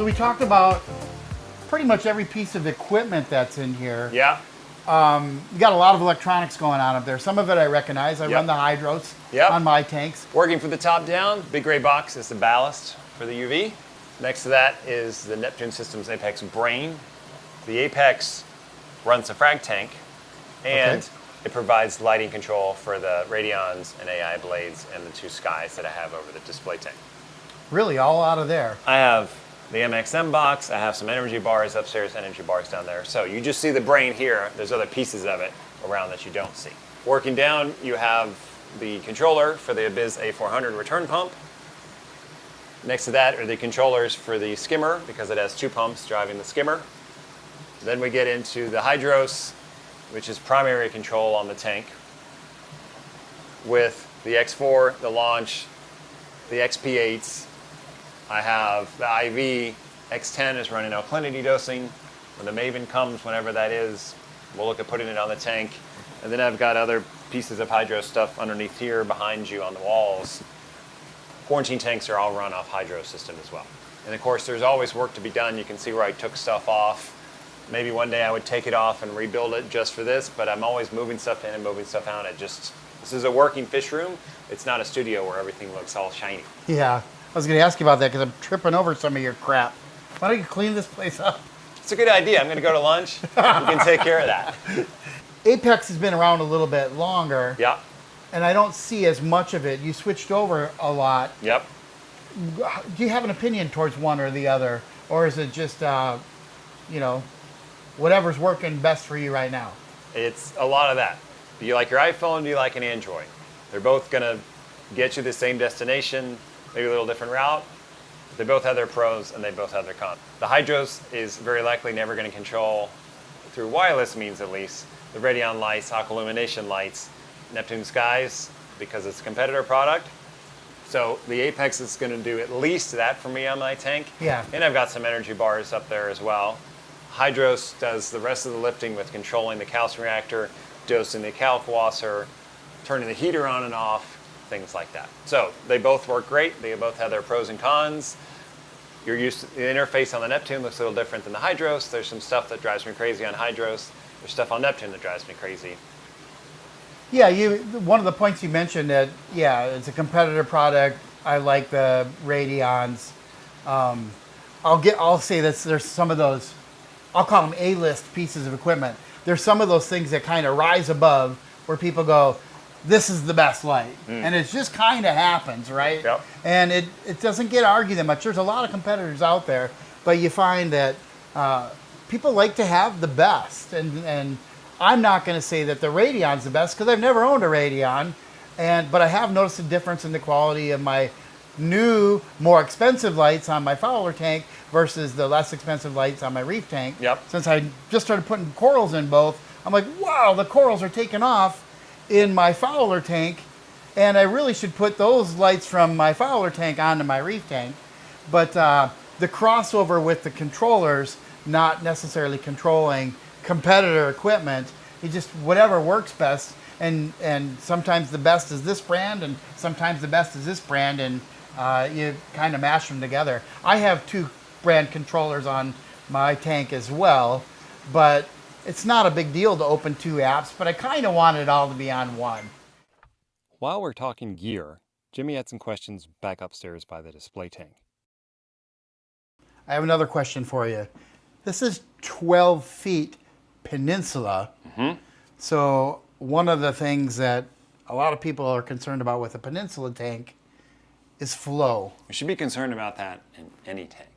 So we talked about pretty much every piece of equipment that's in here. Yeah. You got a lot of electronics going on up there. Some of it I recognize. I Yep. run the hydros Yep. on my tanks. Working from the top down, big gray box is the ballast for the UV. Next to that is the Neptune Systems Apex brain. The Apex runs the frag tank, and Okay. it provides lighting control for the Radions and AI blades and the 2 Skys that I have over the display tank. Really, all out of there. I have the MXM box, I have some energy bars upstairs, energy bars down there. So you just see the brain here, there's other pieces of it around that you don't see. Working down, you have the controller for the Abyss A400 return pump. Next to that are the controllers for the skimmer, because it has 2 pumps driving the skimmer. Then we get into the hydros, which is primary control on the tank, with the X4, the launch, the XP8s. I have the IV, X10 is running alkalinity dosing. When the Maven comes, whenever that is, we'll look at putting it on the tank. And then I've got other pieces of hydro stuff underneath here behind you on the walls. Quarantine tanks are all run off hydro system as well. And of course, there's always work to be done. You can see where I took stuff off. Maybe one day I would take it off and rebuild it just for this, but I'm always moving stuff in and moving stuff out. This is a working fish room. It's not a studio where everything looks all shiny. Yeah, I was going to ask you about that because I'm tripping over some of your crap. Why don't you clean this place up? It's a good idea. I'm going to go to lunch. You can take care of that. Apex has been around a little bit longer. Yeah. And I don't see as much of it. You switched over a lot. Yep. Do you have an opinion towards one or the other? Or is it just, whatever's working best for you right now? It's a lot of that. Do you like your iPhone? Do you like an Android? They're both going to get you the same destination, maybe a little different route. They both have their pros and they both have their cons. The hydros is very likely never going to control, through wireless means at least, the Radion lights, aqua-illumination lights, Neptune Skys, because it's a competitor product. So the Apex is going to do at least that for me on my tank. Yeah. And I've got some energy bars up there as well. Hydros does the rest of the lifting with controlling the calcium reactor, dosing the calc washer, turning the heater on and off, things like that. So they both work great. They both have their pros and cons. You're used to the interface on the Neptune looks a little different than the hydros. There's some stuff that drives me crazy on hydros. There's stuff on Neptune that drives me crazy. Yeah, one of the points you mentioned that, yeah, it's a competitor product. I like the Radions. I'll say that there's some of those, I'll call them A-list pieces of equipment. There's some of those things that kind of rise above where people go, this is the best light. And it just kind of happens, right? Yep. And it doesn't get argued that much. There's a lot of competitors out there, but you find that people like to have the best. And I'm not going to say that the Radion's the best because I've never owned a Radion, but I have noticed a difference in the quality of my new, more expensive lights on my Fowler tank versus the less expensive lights on my reef tank. Yep. Since I just started putting corals in both, I'm like, wow, the corals are taking off in my Fowler tank, and I really should put those lights from my Fowler tank onto my reef tank. But the crossover with the controllers, not necessarily controlling competitor equipment, you just whatever works best. And sometimes the best is this brand, and sometimes the best is this brand, and you kind of mash them together. I have 2 brand controllers on my tank as well, but it's not a big deal to open 2 apps, but I kind of want it all to be on one. While we're talking gear, Jimmy had some questions back upstairs by the display tank. I have another question for you. This is 12 feet Peninsula. So one of the things that a lot of people are concerned about with a Peninsula tank is flow. We should be concerned about that in any tank.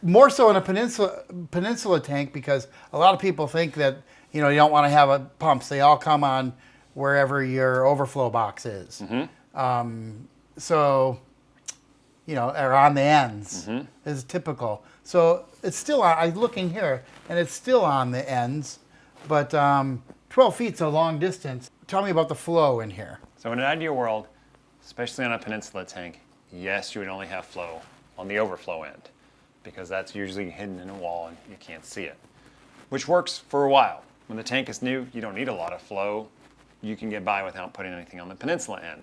More so in a peninsula tank because a lot of people think that you don't want to have pumps. They all come on wherever your overflow box is. So, or on the ends is typical. So it's still, I'm looking here, and it's still on the ends, but 12 feet's a long distance. Tell me about the flow in here. So in an ideal world, especially on a Peninsula tank, yes, you would only have flow on the overflow end, because that's usually hidden in a wall and you can't see it, which works for a while. When the tank is new, you don't need a lot of flow. You can get by without putting anything on the Peninsula end.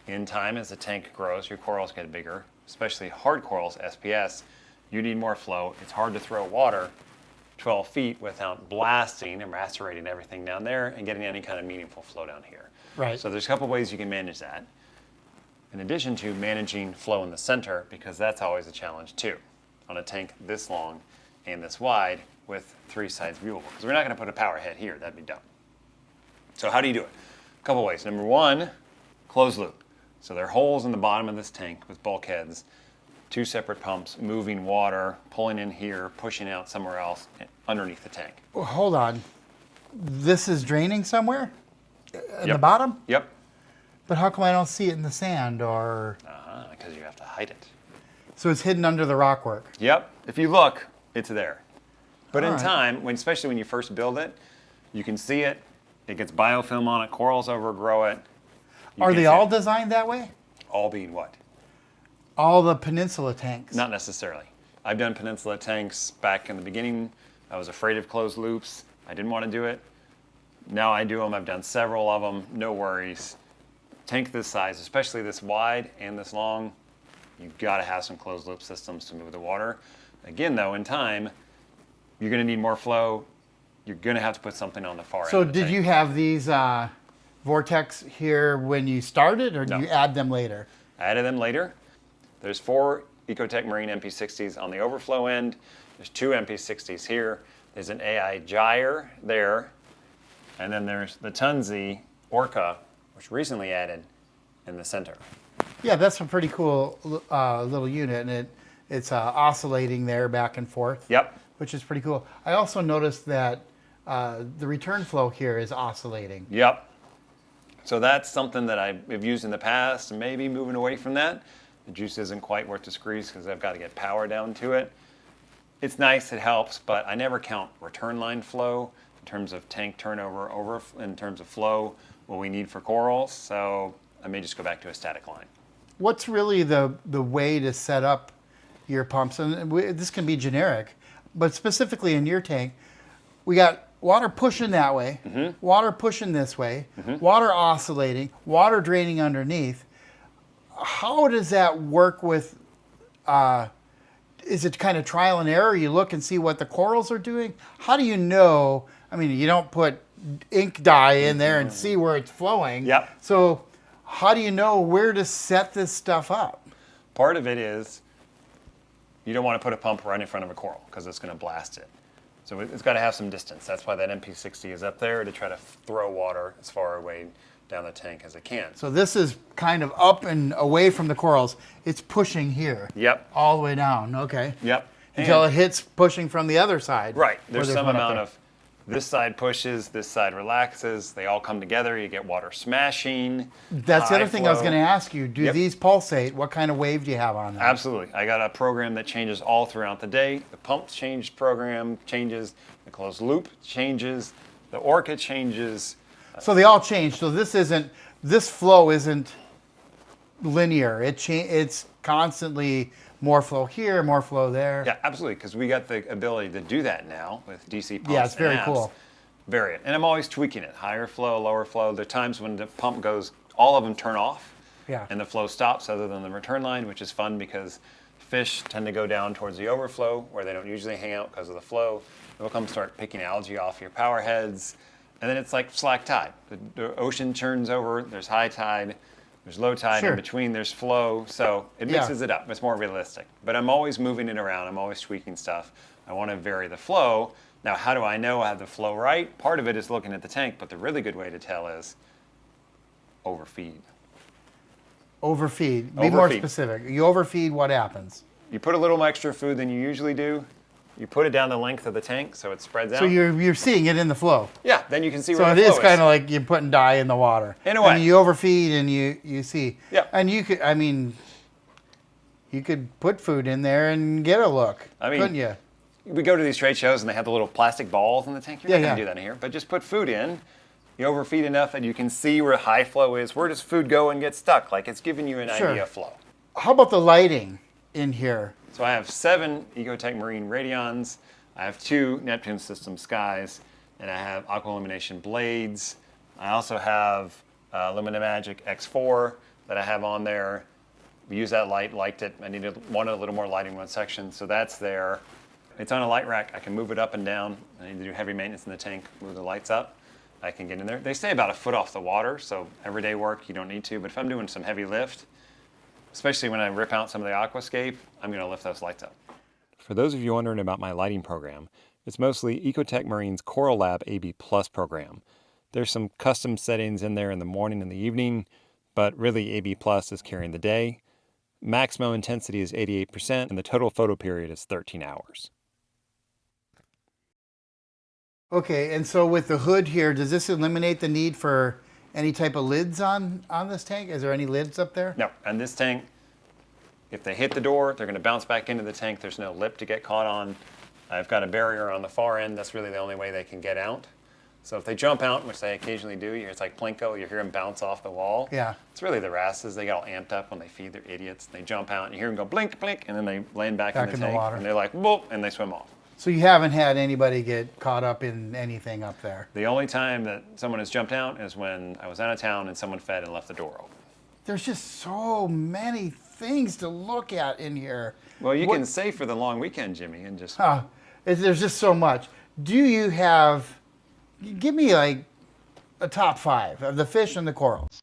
In time, as the tank grows, your corals get bigger, especially hard corals, SPS, you need more flow. It's hard to throw water 12 feet without blasting and macerating everything down there and getting any kind of meaningful flow down here. Right. So there's a couple ways you can manage that. In addition to managing flow in the center, because that's always a challenge too, on a tank this long and this wide with 3 sides viewable. Because we're not going to put a power head here, that'd be dumb. So how do you do it? A couple ways. Number one, closed loop. So there are holes in the bottom of this tank with bulkheads, 2 separate pumps moving water, pulling in here, pushing out somewhere else underneath the tank. Well, hold on. This is draining somewhere in the Yep. bottom? Yep. But how come I don't see it in the sand or? Because you have to hide it. So it's hidden under the rockwork. Yep. If you look, it's there. But in All right. time, especially when you first build it, you can see it. It gets biofilm on it. Corals overgrow it. You Are can they see all it. designed that way? All being what? All the Peninsula tanks? Not necessarily. I've done Peninsula tanks back in the beginning. I was afraid of closed loops. I didn't want to do it. Now I do them. I've done several of them. No worries. Tank this size, especially this wide and this long, you've got to have some closed loop systems to move the water. Again, though, in time, you're going to need more flow. You're going to have to put something on the far So end of the did tank. you have these Vortex here when you started, or No. do you add them later? I added them later. There's 4 Ecotech Marine MP60s on the overflow end. There's 2 MP60s here. There's an AI gyre there. And then there's the Tunzi Orca, which recently added in the center. Yeah, that's a pretty cool little unit, and it's oscillating there back and forth. Yep. Which is pretty cool. I also noticed that the return flow here is oscillating. Yep. So that's something that I've used in the past, and maybe moving away from that. The juice isn't quite worth the squeeze because I've got to get power down to it. It's nice, it helps, but I never count return line flow in terms of tank turnover in terms of flow, what we need for corals. So I may just go back to a static line. What's really the way to set up your pumps? And this can be generic, but specifically in your tank, we got water pushing that way, water pushing this way, water oscillating, water draining underneath. How does that work with, is it kind of trial and error? You look and see what the corals are doing? How do you know? I mean, you don't put ink dye in there and see where it's flowing. Yep. So how do you know where to set this stuff up? Part of it is you don't want to put a pump right in front of a coral because it's going to blast it. So it's got to have some distance. That's why that MP60 is up there, to try to throw water as far away down the tank as it can. So this is kind of up and away from the corals. It's pushing here. Yep. All the way down. Okay. Yep. Until And- it hits pushing from the other side. Right. where There's there's some one up amount there. of this side pushes, this side relaxes. They all come together. You get water smashing. That's the high other thing I was flow. going to ask you. Do Yep. these pulsate? What kind of wave do you have on them? Absolutely. I got a program that changes all throughout the day. The pump change program changes. The closed loop changes. The orca changes. So they all change. So this flow isn't linear. It's constantly more flow here, more flow there. Yeah, absolutely, because we got the ability to do that now with DC pumps. Yeah, it's very and apps. cool. Vary it. And I'm always tweaking it. Higher flow, lower flow. There are times when the pump goes, all of them turn off. Yeah. And the flow stops other than the return line, which is fun because fish tend to go down towards the overflow where they don't usually hang out because of the flow. They'll come start picking algae off your power heads. And then it's like slack tide. The ocean churns over, there's high tide, there's low tide, Sure. in between there's flow. So it Yeah. mixes it up. It's more realistic. But I'm always moving it around. I'm always tweaking stuff. I want to vary the flow. Now, how do I know I have the flow right? Part of it is looking at the tank, but the really good way to tell is overfeed. Overfeed. Be more Overfeed. specific. You overfeed, what happens? You put a little extra food than you usually do. You put it down the length of the tank so it spreads out. So you're seeing it in the flow. Yeah, then you can see So where it the flow is kind of like you're putting dye in the water. In a way. And you overfeed and you see. Yeah. And you could put food in there and get a look. I mean, couldn't you? We go to these trade shows and they have the little plastic balls in the tank. You're Yeah, not going yeah. to do that in here, but just put food in. You overfeed enough and you can see where high flow is. Where does food go and get stuck? Like it's giving you an Sure. idea of flow. How about the lighting in here? So I have 7 Ecotech Marine Radions. I have 2 Neptune Skys, and I have aqua illumination blades. I also have Lumina Magic X4 that I have on there. used that light, liked it. I wanted a little more lighting in one section, so that's there. It's on a light rack. I can move it up and down. I need to do heavy maintenance in the tank, move the lights up. I can get in there. They stay about a foot off the water, so everyday work, you don't need to. But if I'm doing some heavy lift, especially when I rip out some of the aquascape, I'm going to lift those lights up. For those of you wondering about my lighting program, it's mostly Ecotech Marine's CoralLab AB Plus program. There's some custom settings in there in the morning and the evening, but really AB Plus is carrying the day. Maximum intensity is 88%, and the total photo period is 13 hours. Okay, and so with the hood here, does this eliminate the need for any type of lids on this tank? Is there any lids up there? No, and this tank, if they hit the door, they're going to bounce back into the tank. There's no lip to get caught on. I've got a barrier on the far end. That's really the only way they can get out. So if they jump out, which they occasionally do, it's like Plinko, you hear them bounce off the wall. Yeah. It's really the wrasses. They get all amped up when they feed their idiots. They jump out and you hear them go blink, blink, and then they land back in the tank. water. And they're like, whoop, and they swim off. So you haven't had anybody get caught up in anything up there? The only time that someone has jumped out is when I was out of town and someone fed and left the door open. There's just so many things to look at in here. Well, you can save for the long weekend, Jimmy, and just... There's just so much. Do you have... Give me like a top 5 of the fish and the corals.